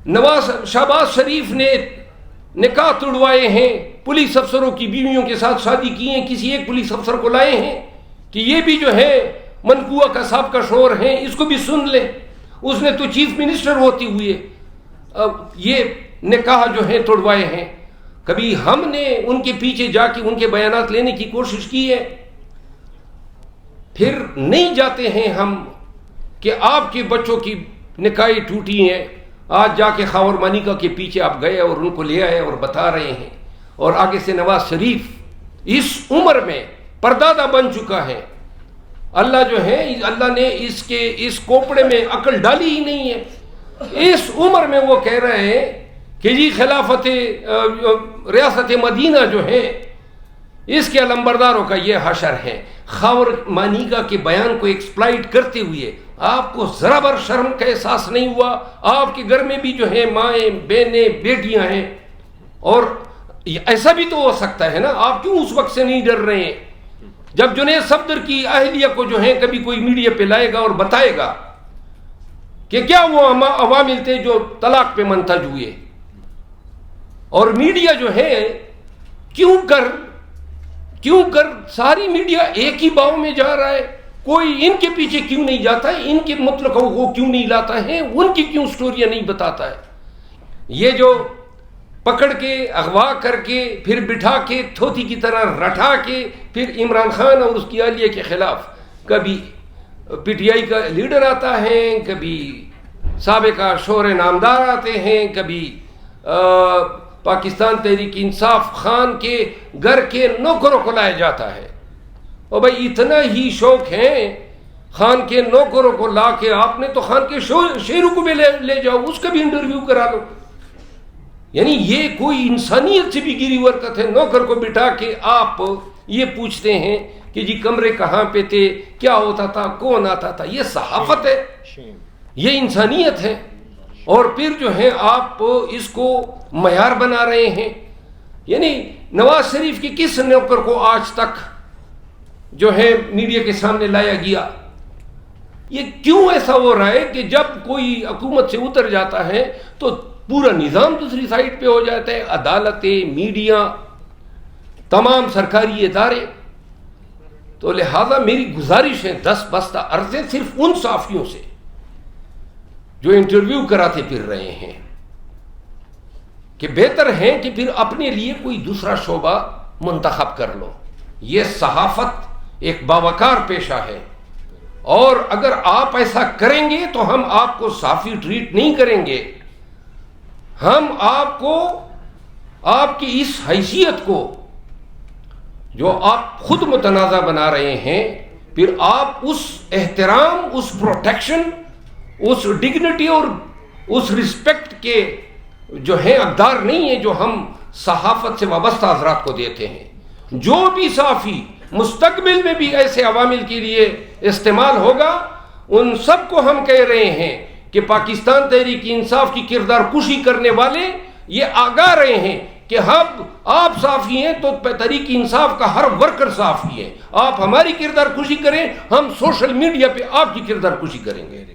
شہباز شریف نے نکاح توڑوائے ہیں، پولیس افسروں کی بیویوں کے ساتھ شادی کی ہیں، کسی ایک پولیس افسر کو لائے ہیں کہ یہ بھی جو ہے منقوہ کا صاحب کا شور ہے، اس کو بھی سن لیں. اس نے تو چیف منسٹر ہوتی ہوئی یہ نکاح جو ہے توڑوائے ہیں. کبھی ہم نے ان کے پیچھے جا کے ان کے بیانات لینے کی کوشش کی ہے؟ پھر نہیں جاتے ہیں ہم کہ آپ کے بچوں کی نکاحیں ٹوٹی ہیں، آج جا کے خاور مانیکا کے پیچھے آپ گئے اور ان کو لے آئے اور بتا رہے ہیں. اور آگے سے نواز شریف اس عمر میں پردادا بن چکا ہے. اللہ جو ہے، اللہ نے اس کوپڑے میں عقل ڈالی ہی نہیں ہے. اس عمر میں وہ کہہ رہے ہیں کہ جی خلافت ریاست مدینہ جو ہے اس کے علمبرداروں کا یہ حشر ہے. خاور مانیکا کے بیان کو ایکسپلائٹ کرتے ہوئے آپ کو ذرا بر شرم کا احساس نہیں ہوا؟ آپ کے گھر میں بھی جو ہے مائیں بہنیں بیٹیاں ہیں، اور ایسا بھی تو ہو سکتا ہے نا. آپ کیوں اس وقت سے نہیں ڈر رہے ہیں جب جنید صفدر کی اہلیہ کو جو ہے کبھی کوئی میڈیا پہ لائے گا اور بتائے گا کہ کیا وہ عوامل تھے جو طلاق پہ منتج ہوئے؟ اور میڈیا جو ہے کیوں کر ساری میڈیا ایک ہی باؤ میں جا رہا ہے؟ کوئی ان کے پیچھے کیوں نہیں جاتا ہے؟ ان کے مطلب وہ کیوں نہیں لاتا ہے؟ ان کی کیوں سٹوریاں نہیں بتاتا ہے؟ یہ جو پکڑ کے اغوا کر کے پھر بٹھا کے تھوتی کی طرح رٹا کے پھر عمران خان اور اس کی اہلیہ کے خلاف کبھی پی ٹی آئی کا لیڈر آتا ہے، کبھی سابقہ شور نامدار آتے ہیں، کبھی پاکستان تحریک انصاف خان کے گھر کے نوکروں کو لایا جاتا ہے. اور بھائی اتنا ہی شوق ہے خان کے نوکروں کو لا کے، آپ نے تو خان کے شیروں کو بھی لے جاؤ، اس کا بھی انٹرویو کرا لو. یعنی یہ کوئی انسانیت سے بھی گری حرکت ہے. نوکر کو بٹھا کے آپ یہ پوچھتے ہیں کہ جی کمرے کہاں پہ تھے، کیا ہوتا تھا، کون آتا تھا؟ یہ صحافت ہے، یہ انسانیت ہے. اور پھر جو ہے آپ اس کو معیار بنا رہے ہیں. یعنی نواز شریف کی کس نوکر کو آج تک جو ہے میڈیا کے سامنے لایا گیا؟ یہ کیوں ایسا ہو رہا ہے کہ جب کوئی حکومت سے اتر جاتا ہے تو پورا نظام دوسری سائڈ پہ ہو جاتا ہے؟ عدالتیں، میڈیا، تمام سرکاری ادارے. تو لہذا میری گزارش ہے 10 بستہ عرض ہے صرف ان صحافیوں سے جو انٹرویو کراتے پھر رہے ہیں کہ بہتر ہے کہ پھر اپنے لیے کوئی دوسرا شعبہ منتخب کر لو. یہ صحافت ایک باوقار پیشہ ہے، اور اگر آپ ایسا کریں گے تو ہم آپ کو صحافی ٹریٹ نہیں کریں گے. ہم آپ کو، آپ کی اس حیثیت کو جو آپ خود متنازع بنا رہے ہیں، پھر آپ اس احترام، اس پروٹیکشن، اس ڈگنیٹی اور اس رسپیکٹ کے جو ہے حقدار نہیں ہیں جو ہم صحافت سے وابستہ حضرات کو دیتے ہیں. جو بھی صحافی مستقبل میں بھی ایسے عوامل کے لیے استعمال ہوگا، ان سب کو ہم کہہ رہے ہیں کہ پاکستان تحریک انصاف کی کردار کشی کرنے والے یہ آگاہ رہے ہیں کہ آپ صحافی ہیں تو تحریک انصاف کا ہر ورکر صحافی ہے. آپ ہماری کردار کشی کریں، ہم سوشل میڈیا پہ آپ کی کردار کشی کریں گے.